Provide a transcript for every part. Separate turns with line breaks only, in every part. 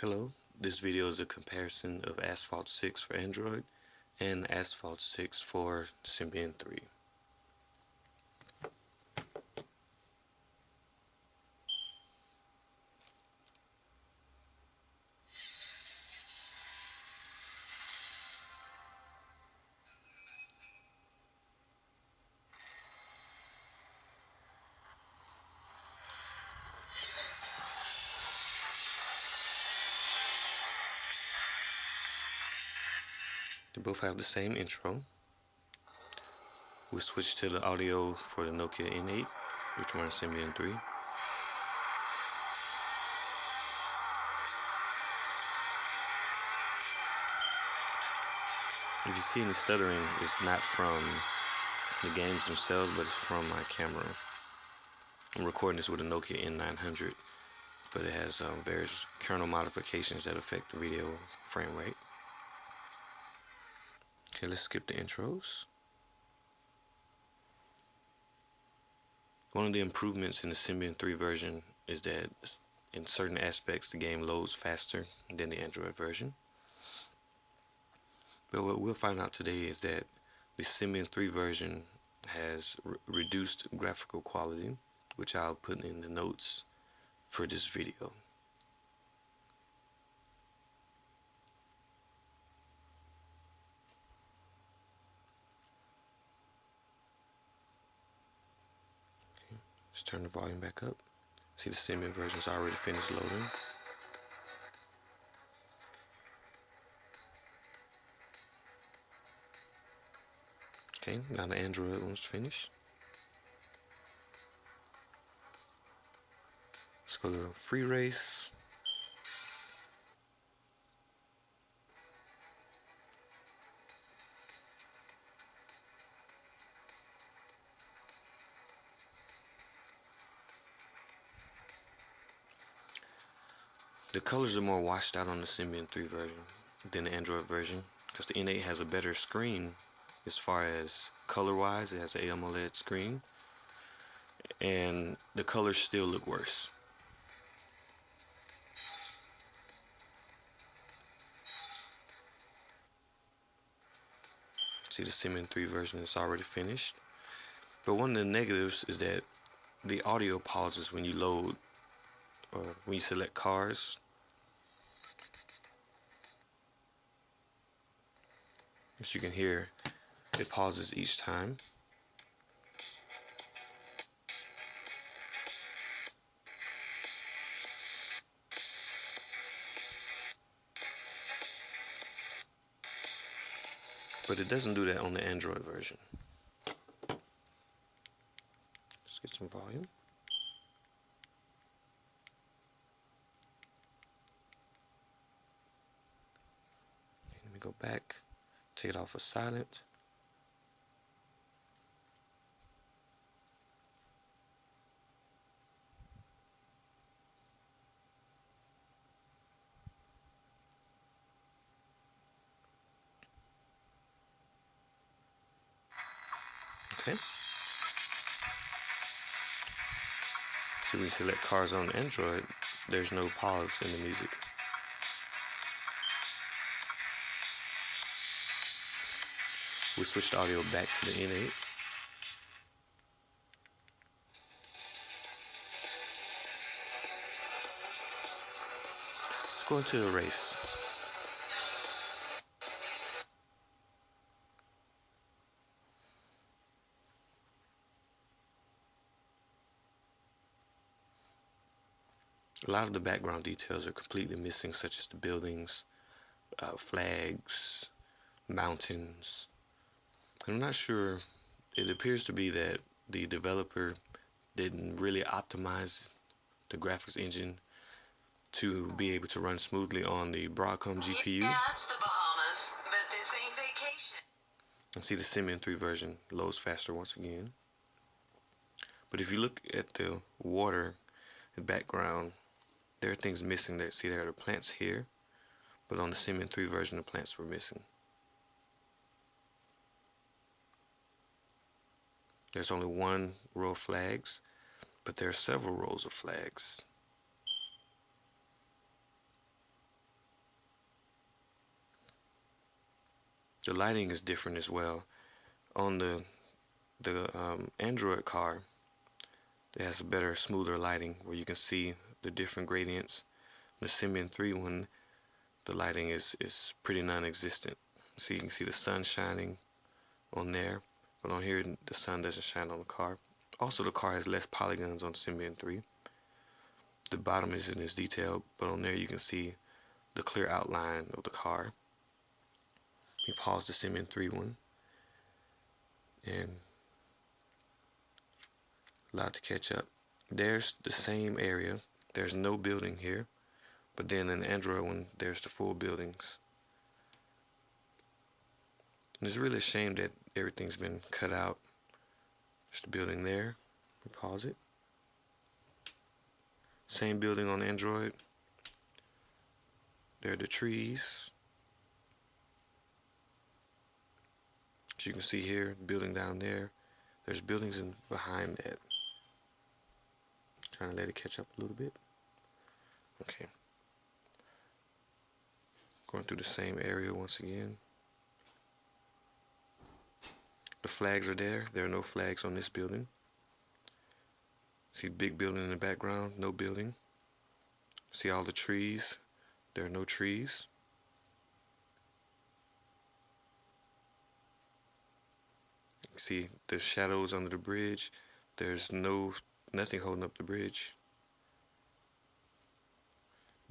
Hello, this video is a comparison of Asphalt 6 for Android and Asphalt 6 for Symbian 3. They both have the same intro. We'll switch to the audio for the Nokia N8, which runs Symbian 3. If you see any stuttering, it's not from the games themselves, but it's from my camera. I'm recording this with a Nokia N900, but it has various kernel modifications that affect the video frame rate. Okay, let's skip the intros. One of the improvements in the Symbian 3 version is that in certain aspects the game loads faster than the Android version. But what we'll find out today is that the Symbian 3 version has reduced graphical quality, which I'll put in the notes for this video. Okay, let's turn the volume back up. See, the Symbian version's already finished loading. Okay, now the Android one's finished. Let's go to free race. The colors are more washed out on the Symbian 3 version than the Android version, because the N8 has a better screen as far as color-wise. It has an AMOLED screen, and the colors still look worse. See, the Symbian 3 version is already finished. But one of the negatives is that the audio pauses when you load or when you select cars. As you can hear, it pauses each time. But it doesn't do that on the Android version. Let's get some volume. Let me go back, take it off of silent. Okay. So we select cars on Android, there's no pause in the music. We switch the audio back to the N8. Let's go into the race. A lot of the background details are completely missing, such as the buildings, flags, mountains. I'm not sure. It appears to be that the developer didn't really optimize the graphics engine to be able to run smoothly on the Broadcom GPU. And see, the Symbian 3 version loads faster once again. But if you look at the water, the background, there are things missing there. See, there are plants here, but on the Symbian 3 version, the plants were missing. There's only one row of flags, but there are several rows of flags. The lighting is different as well. On the Android car, it has a better, smoother lighting where you can see the different gradients. The Symbian 3 one, the lighting is pretty non-existent. So you can see the sun shining on there, but on here the sun doesn't shine on the car. Also, the car has less polygons on Symbian 3. The bottom isn't as detailed, but on there you can see the clear outline of the car. We pause the Symbian 3 one and allow it to catch up. There's the same area. There's no building here, but then in the Android one, there's the full buildings. And it's really a shame that everything's been cut out. There's the building there. We pause it. Same building on Android. There are the trees. As you can see here, building down there. There's buildings in behind that. Trying to let it catch up a little bit. Okay. Going through the same area once again. The flags are there. There are no flags on this building. See big building in the background, no building. See all the trees. There are no trees. See the shadows under the bridge. There's nothing holding up the bridge.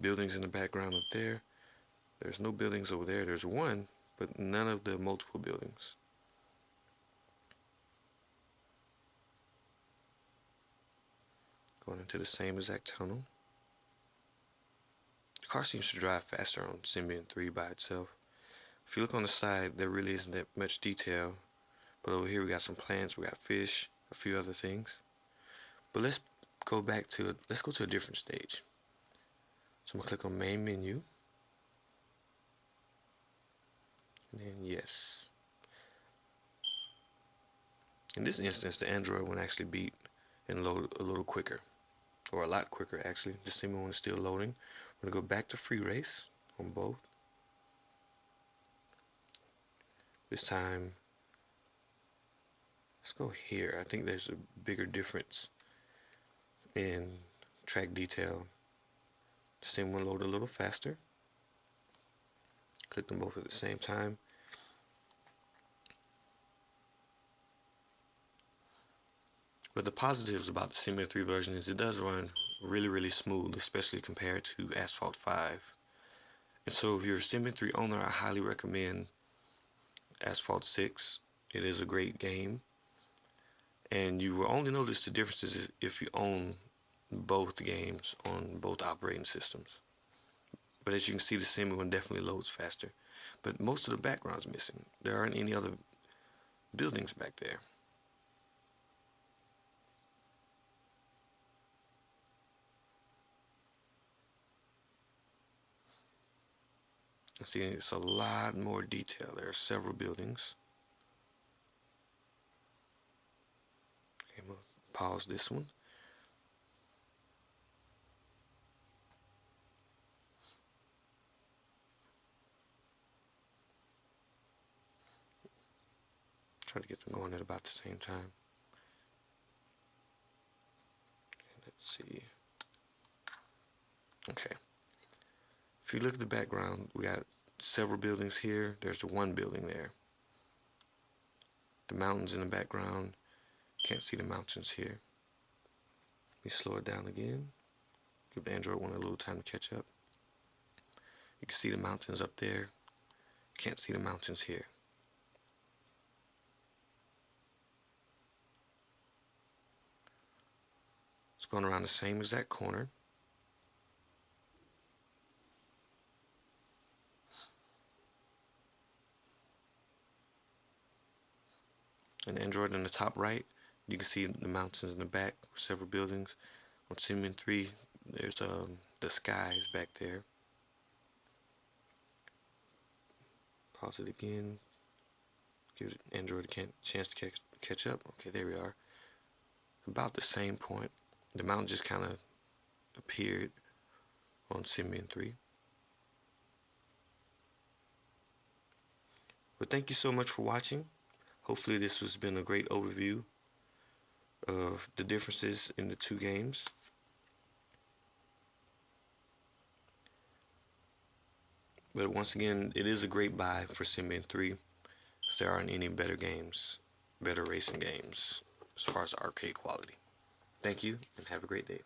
Buildings in the background up there. There's no buildings over there. There's one, but none of the multiple buildings. Going into the same exact tunnel. The car seems to drive faster on Symbian 3 by itself. If you look on the side, there really isn't that much detail. But over here we got some plants, we got fish, a few other things. But let's go to a different stage. So I'm gonna click on main menu. And then yes. In this instance, the Android one actually beat and load a little quicker. Or a lot quicker actually. The Symbian one is still loading. We're gonna go back to free race on both. This time, let's go here. I think there's a bigger difference in track detail. The same one load a little faster. Click them both at the same time. But the positives about the Symbian 3 version is it does run really, really smooth, especially compared to Asphalt 5. And so if you're a Symbian 3 owner, I highly recommend Asphalt 6. It is a great game. And you will only notice the differences if you own both games on both operating systems. But as you can see, the Symbian one definitely loads faster. But most of the background's missing. There aren't any other buildings back there. See, it's a lot more detail. There are several buildings. Okay, I'm gonna pause this one. Try to get them going at about the same time. Okay, let's see. Okay. If you look at the background, we got several buildings here. There's the one building there. The mountains in the background. Can't see the mountains here. Let me slow it down again. Give the Android one a little time to catch up. You can see the mountains up there. Can't see the mountains here. It's going around the same exact corner. And Android in the top right, you can see the mountains in the back, several buildings. On Symbian 3, there's the skies back there. Pause it again. Give Android a chance to catch up. Okay, there we are. About the same point. The mountain just kind of appeared on Symbian 3. But thank you so much for watching. Hopefully this has been a great overview of the differences in the two games. But once again, it is a great buy for Symbian 3, because there aren't any better games, better racing games, as far as arcade quality. Thank you, and have a great day.